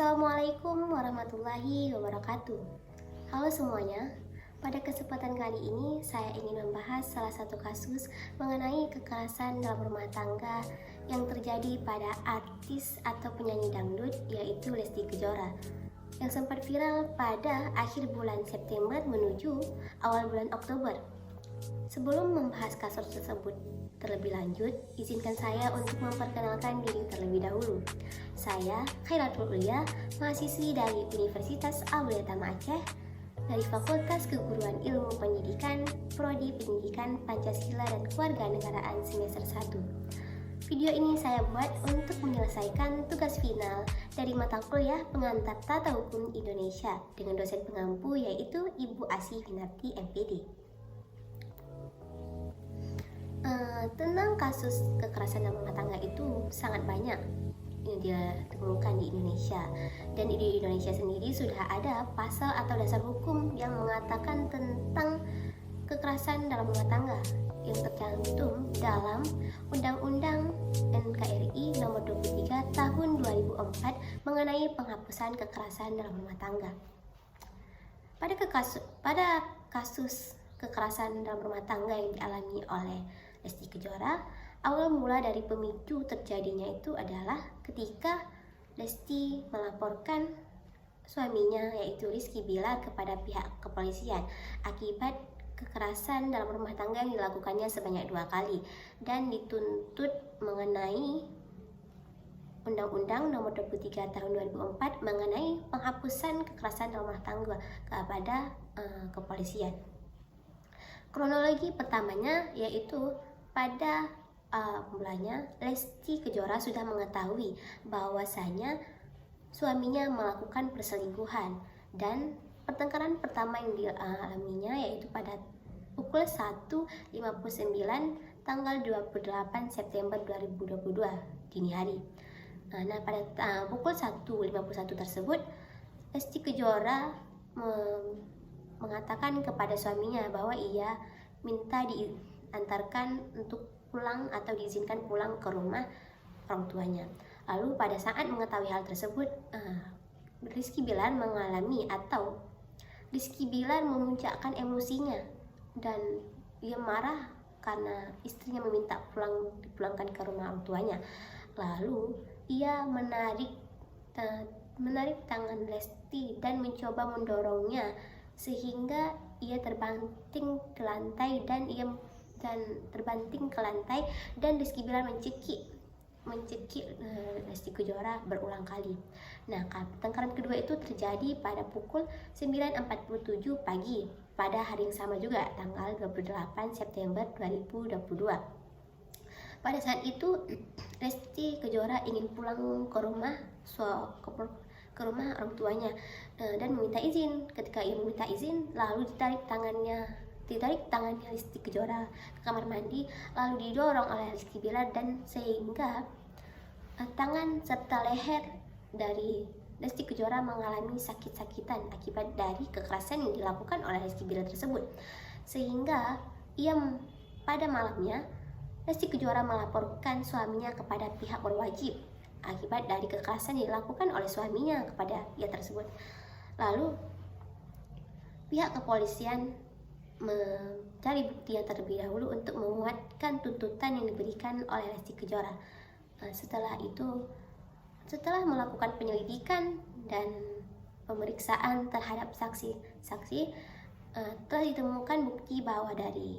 Assalamualaikum warahmatullahi wabarakatuh. Halo semuanya, pada kesempatan kali ini saya ingin membahas salah satu kasus mengenai kekerasan dalam rumah tangga yang terjadi pada artis atau penyanyi dangdut, yaitu Lesti Kejora, yang sempat viral pada akhir bulan September menuju awal bulan Oktober. Sebelum membahas kasus tersebut terlebih lanjut, izinkan saya untuk memperkenalkan diri terlebih dahulu. Saya Khairatul Ulia, mahasiswi dari Universitas Aulia Tama Aceh, dari Fakultas Keguruan Ilmu Pendidikan, Prodi Pendidikan Pancasila dan Kewarganegaraan semester 1. Video ini saya buat untuk menyelesaikan tugas final dari mata kuliah pengantar Tata Hukum Indonesia dengan dosen pengampu yaitu Ibu Asih Winarti MPD. Tentang kasus kekerasan dalam rumah tangga itu sangat banyak yang dia temukan di Indonesia, dan di Indonesia sendiri sudah ada pasal atau dasar hukum yang mengatakan tentang kekerasan dalam rumah tangga yang tercantum dalam Undang-Undang NKRI nomor 23 tahun 2004 mengenai penghapusan kekerasan dalam rumah tangga. Pada kasus kekerasan dalam rumah tangga yang dialami oleh Lesti Kejora, awal mula dari pemicu terjadinya itu adalah ketika Lesti melaporkan suaminya yaitu Rizky Bilar kepada pihak kepolisian akibat kekerasan dalam rumah tangga yang dilakukannya sebanyak 2 kali dan dituntut mengenai Undang-Undang nomor 23 tahun 2004 mengenai penghapusan kekerasan dalam rumah tangga kepada kepolisian. Kronologi pertamanya yaitu pada mulanya Lesti Kejora sudah mengetahui bahwasanya suaminya melakukan perselingkuhan, dan pertengkaran pertama yang dialaminya yaitu pada pukul 1.59 tanggal 28 September 2022 dini hari. Nah, pada pukul 1.51 tersebut Lesti Kejora mengatakan kepada suaminya bahwa ia minta diantarkan untuk pulang atau diizinkan pulang ke rumah orang tuanya. Lalu pada saat mengetahui hal tersebut, Rizky Bilar memuncakkan emosinya dan ia marah karena istrinya meminta dipulangkan ke rumah orang tuanya. Lalu ia menarik tangan Lesti dan mencoba mendorongnya sehingga ia terbanting ke lantai dan Rizky Bilar mencekik Lesti Kejora berulang kali. Nah, pertengkaran kedua itu terjadi pada pukul 9.47 pagi pada hari yang sama juga, tanggal 28 September 2022. Pada saat itu Lesti Kejora ingin pulang ke rumah orang tuanya dan meminta izin. Ketika ia meminta izin, lalu ditarik tangannya Lesti Kejora ke kamar mandi, lalu didorong oleh Rizky Bilar dan sehingga tangan serta leher dari Lesti Kejora mengalami sakit-sakitan akibat dari kekerasan yang dilakukan oleh Rizky Bilar tersebut. Sehingga pada malamnya Lesti Kejora melaporkan suaminya kepada pihak berwajib akibat dari kekerasan yang dilakukan oleh suaminya kepada ia tersebut. Lalu pihak kepolisian mencari bukti yang terlebih dahulu untuk menguatkan tuntutan yang diberikan oleh Lesti Kejora. Setelah melakukan penyelidikan dan pemeriksaan terhadap saksi-saksi, telah ditemukan bukti bahwa dari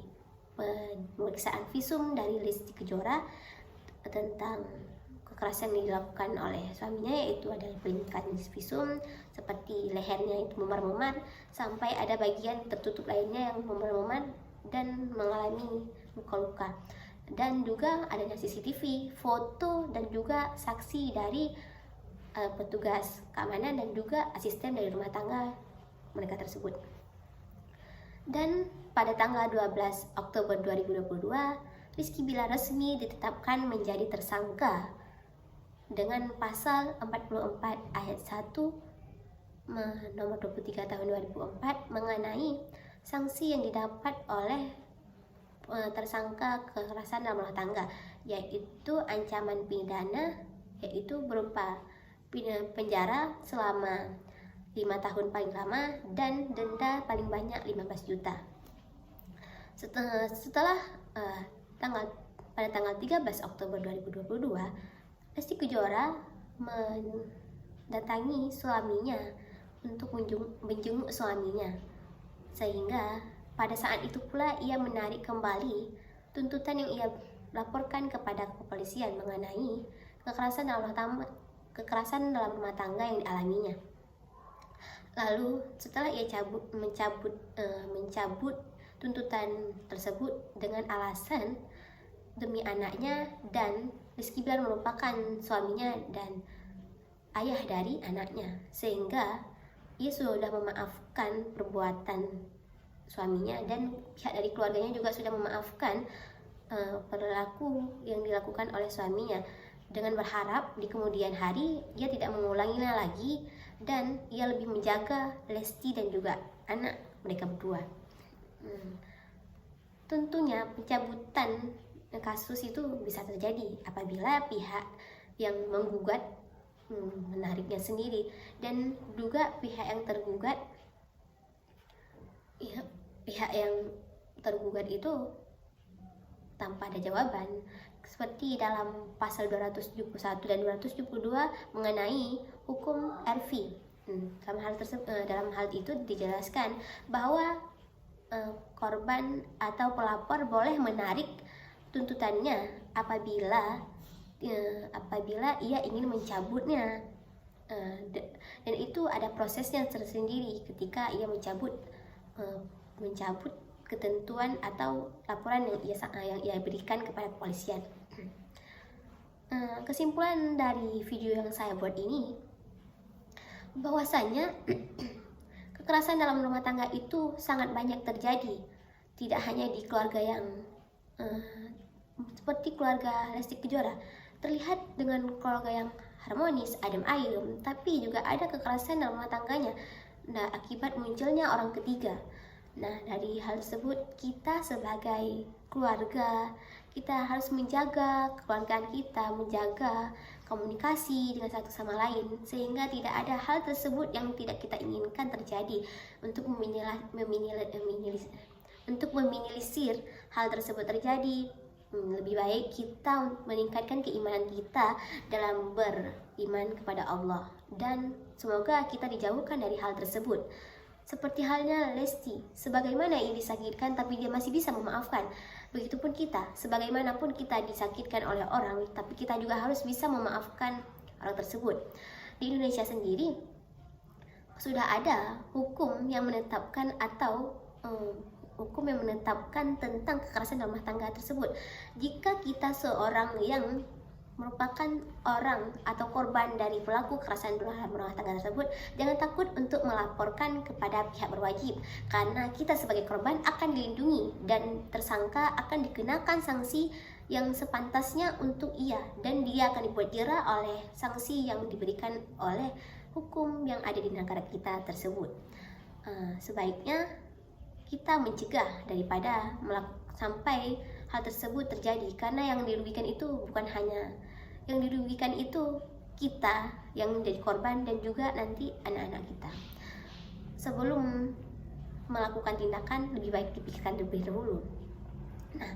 pemeriksaan visum dari Lesti Kejora tentang kekerasan yang dilakukan oleh suaminya, yaitu ada pelintikan visum seperti lehernya itu memar-memar sampai ada bagian tertutup lainnya yang memar-memar dan mengalami luka-luka, dan juga adanya CCTV, foto dan juga saksi dari petugas keamanan dan juga asisten dari rumah tangga mereka tersebut. Dan pada tanggal 12 Oktober 2022 Rizky Bilar resmi ditetapkan menjadi tersangka dengan pasal 44 ayat 1 nomor 23 tahun 2004 mengenai sanksi yang didapat oleh tersangka kekerasan dalam rumah tangga, yaitu ancaman pidana yaitu berupa penjara selama 5 tahun paling lama dan denda paling banyak 15 juta. Setelah pada tanggal 13 Oktober 2022, Lesti Kejora mendatangi suaminya untuk menjenguk suaminya, sehingga pada saat itu pula ia menarik kembali tuntutan yang ia laporkan kepada kepolisian mengenai kekerasan dalam rumah tangga yang dialaminya. Lalu setelah ia mencabut tuntutan tersebut dengan alasan demi anaknya, dan Rizky Bilar merupakan suaminya dan ayah dari anaknya, sehingga ia sudah memaafkan perbuatan suaminya dan pihak dari keluarganya juga sudah memaafkan perilaku yang dilakukan oleh suaminya, dengan berharap di kemudian hari ia tidak mengulanginya lagi dan ia lebih menjaga Lesti dan juga anak mereka berdua. Tentunya pencabutan kasus itu bisa terjadi apabila pihak yang menggugat menariknya sendiri, dan juga pihak yang tergugat itu tanpa ada jawaban, seperti dalam pasal 271 dan 272 mengenai hukum RV. Dalam hal itu dijelaskan bahwa korban atau pelapor boleh menarik tuntutannya apabila ia ingin mencabutnya, dan itu ada prosesnya tersendiri ketika ia mencabut ketentuan atau laporan yang ia berikan kepada kepolisian. Kesimpulan dari video yang saya buat ini, bahwasanya kekerasan dalam rumah tangga itu sangat banyak terjadi, tidak hanya di keluarga yang seperti keluarga Lesti Kejora, terlihat dengan keluarga yang harmonis, adem ayem, tapi juga ada kekerasan dalam rumah tangganya akibat munculnya orang ketiga. Nah, dari hal tersebut kita sebagai keluarga, kita harus menjaga kekeluargaan kita, menjaga komunikasi dengan satu sama lain, sehingga tidak ada hal tersebut yang tidak kita inginkan terjadi, untuk meminimalisir hal tersebut terjadi. Lebih baik kita meningkatkan keimanan kita dalam beriman kepada Allah, dan semoga kita dijauhkan dari hal tersebut. Seperti halnya Lesti, sebagaimana ia disakitkan tapi dia masih bisa memaafkan. Begitupun kita, sebagaimanapun kita disakitkan oleh orang, tapi kita juga harus bisa memaafkan orang tersebut. Di Indonesia sendiri sudah ada hukum yang menetapkan tentang kekerasan dalam rumah tangga tersebut. Jika kita seorang yang merupakan orang atau korban dari pelaku kekerasan dalam rumah tangga tersebut, jangan takut untuk melaporkan kepada pihak berwajib, karena kita sebagai korban akan dilindungi dan tersangka akan dikenakan sanksi yang sepantasnya untuk ia, dan dia akan dibuat jera oleh sanksi yang diberikan oleh hukum yang ada di negara kita tersebut. Sebaiknya kita mencegah daripada sampai hal tersebut terjadi, karena yang dirugikan itu kita yang menjadi korban dan juga nanti anak-anak kita. Sebelum melakukan tindakan, lebih baik dipikirkan terlebih dahulu. Nah,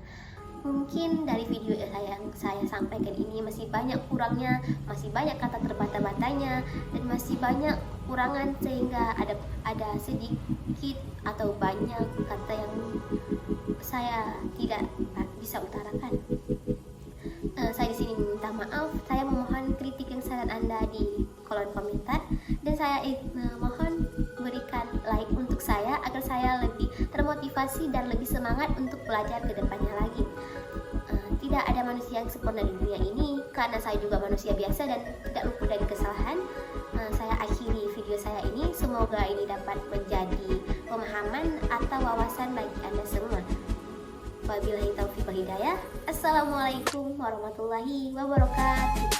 mungkin dari video yang saya sampaikan ini masih banyak kurangnya, masih banyak kata terbata-batanya, dan masih banyak kekurangan, sehingga ada sedikit atau banyak kata yang saya tidak bisa utarakan. Saya di sini minta maaf. Saya memohon kritik yang saran Anda di kolom komentar, dan saya mohon berikan like untuk saya agar saya lebih termotivasi dan lebih semangat untuk belajar ke depannya lagi. Tidak ada manusia yang sempurna di dunia ini, karena saya juga manusia biasa dan tidak luput dari kesalahan. Saya akhiri video saya ini, semoga ini dapat menjadi pemahaman atau wawasan bagi Anda semua. Wabillahi taufiq wal hidayah. Assalamualaikum warahmatullahi wabarakatuh.